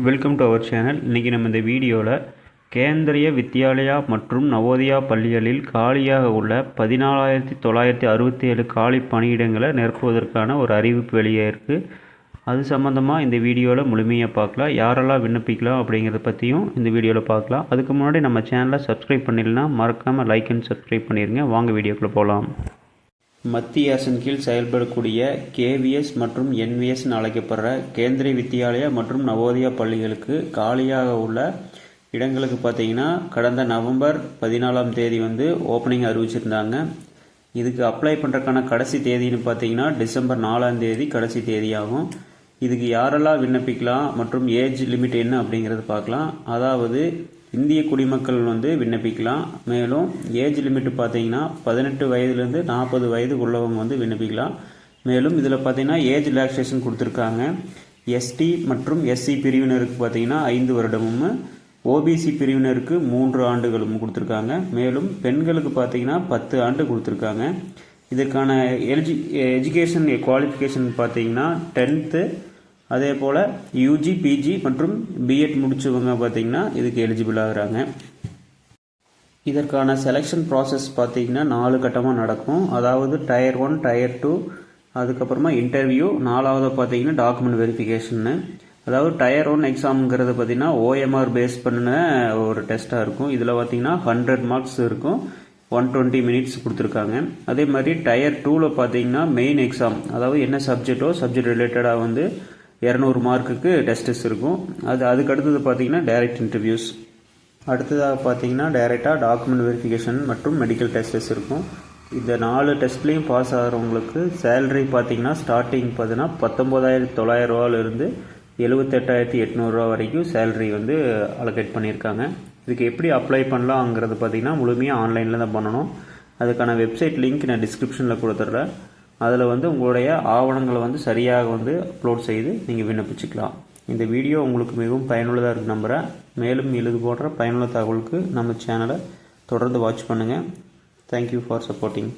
Welcome to our channel. இன்றைக்கி நம்ம இந்த வீடியோவில் கேந்திரிய வித்யாலயா மற்றும் நவோதயா பள்ளிகளில் காலியாக உள்ள 14,967 காலி பணியிடங்களை நிரப்புவதற்கான ஒரு அறிவிப்பு வெளியே இருக்குது. அது சம்மந்தமாக இந்த வீடியோவில் முழுமையாக பார்க்கலாம். யாரெல்லாம் விண்ணப்பிக்கலாம் அப்படிங்கிறத பற்றியும் இந்த வீடியோவில் பார்க்கலாம். அதுக்கு முன்னாடி நம்ம சேனலை சப்ஸ்கிரைப் பண்ணிடலனா மறக்காமல் லைக் அண்ட் சப்ஸ்கிரைப் பண்ணிடுங்க. வாங்க வீடியோக்குள்ளே போகலாம். மத்திய அரசின் கீழ் செயல்படக்கூடிய கேவிஎஸ் மற்றும் என்விஎஸ்ன்னு அழைக்கப்படுற கேந்திரிய வித்யாலயா மற்றும் நவோதயா பள்ளிகளுக்கு காலியாக உள்ள இடங்களுக்கு பார்த்தீங்கன்னா கடந்த நவம்பர் 14ஆம் தேதி ஓப்பனிங் அறிவிச்சிருந்தாங்க. இதுக்கு அப்ளை பண்ணுறதுக்கான கடைசி தேதின்னு பார்த்தீங்கன்னா டிசம்பர் 4ஆம் தேதி கடைசி தேதியாகும். இதுக்கு யாரெல்லாம் விண்ணப்பிக்கலாம் மற்றும் ஏஜ் லிமிட் என்ன அப்படிங்கிறது பார்க்கலாம். அதாவது இந்திய குடிமக்கள் விண்ணப்பிக்கலாம். மேலும் ஏஜ் லிமிட் பார்த்தீங்கன்னா 18 வயதுலேருந்து 40 வயது உள்ளவங்க விண்ணப்பிக்கலாம். மேலும் இதில் பார்த்தீங்கன்னா ஏஜ் ரிலாக்ஸேஷன் கொடுத்துருக்காங்க. எஸ்டி மற்றும் எஸ்சி பிரிவினருக்கு பார்த்தீங்கன்னா 5 வருடமும், ஓபிசி பிரிவினருக்கு 3 ஆண்டுகளும் கொடுத்துருக்காங்க. மேலும் பெண்களுக்கு பார்த்தீங்கன்னா 10 ஆண்டு கொடுத்துருக்காங்க. இதற்கான எஜுகேஷன் குவாலிஃபிகேஷன் பார்த்தீங்கன்னா 10th, அதே போல் யூஜி, பிஜி மற்றும் பிஎட் முடிச்சவங்க பார்த்தீங்கன்னா இதுக்கு எலிஜிபிள் ஆகுறாங்க. இதற்கான செலெக்ஷன் ப்ராசஸ் பார்த்தீங்கன்னா 4 கட்டமாக நடக்கும். அதாவது டயர் 1, டயர் 2, அதுக்கப்புறமா இன்டர்வியூ, 4வது பார்த்தீங்கன்னா டாக்குமெண்ட் வெரிஃபிகேஷன்னு. அதாவது டயர் 1 எக்ஸாம்ங்கிறது பார்த்தீங்கன்னா ஓஎம்ஆர் பேஸ் பண்ண ஒரு டெஸ்ட்டாக இருக்கும். இதில் பார்த்தீங்கன்னா 100 மார்க்ஸ் இருக்கும், 120 மினிட்ஸ் கொடுத்துருக்காங்க. அதே மாதிரி டயர் 2வில் பார்த்தீங்கன்னா மெயின் எக்ஸாம், அதாவது என்ன சப்ஜெக்டோ சப்ஜெக்ட் ரிலேட்டடாக 200 மார்க்குக்கு டெஸ்டஸ் இருக்கும். அதுக்கு அடுத்தது பார்த்தீங்கன்னா டைரக்ட் இன்டர்வியூஸ். அடுத்ததாக பார்த்தீங்கன்னா டைரெக்டாக டாக்குமெண்ட் வெரிஃபிகேஷன் மற்றும் மெடிக்கல் டெஸ்டஸ் இருக்கும். இந்த 4 டெஸ்ட்லேயும் பாஸ் ஆகிறவங்களுக்கு சேலரி பார்த்தீங்கன்னா ஸ்டார்டிங் பார்த்தீங்கன்னா 19,900 ரூபாயிலிருந்து 78,800 ரூபா வரைக்கும் சேலரி அலோகேட் பண்ணியிருக்காங்க. இதுக்கு எப்படி அப்ளை பண்ணலாங்கிறது பார்த்தீங்கன்னா முழுமையாக ஆன்லைனில் தான் பண்ணணும். அதுக்கான வெப்சைட் லிங்க் நான் டிஸ்கிரிப்ஷனில் கொடுத்துட்றேன். அதில் உங்களுடைய ஆவணங்களை சரியாக அப்லோட் செய்து நீங்கள் விண்ணப்பிச்சுக்கலாம். இந்த வீடியோ உங்களுக்கு மிகவும் பயனுள்ளதாக இருக்கு நம்புகிறேன். மேலும் இது போன்ற பயனுள்ள தகவலுக்கு நம்ம சேனலை தொடர்ந்து வாட்ச் பண்ணுங்கள். Thank you for supporting.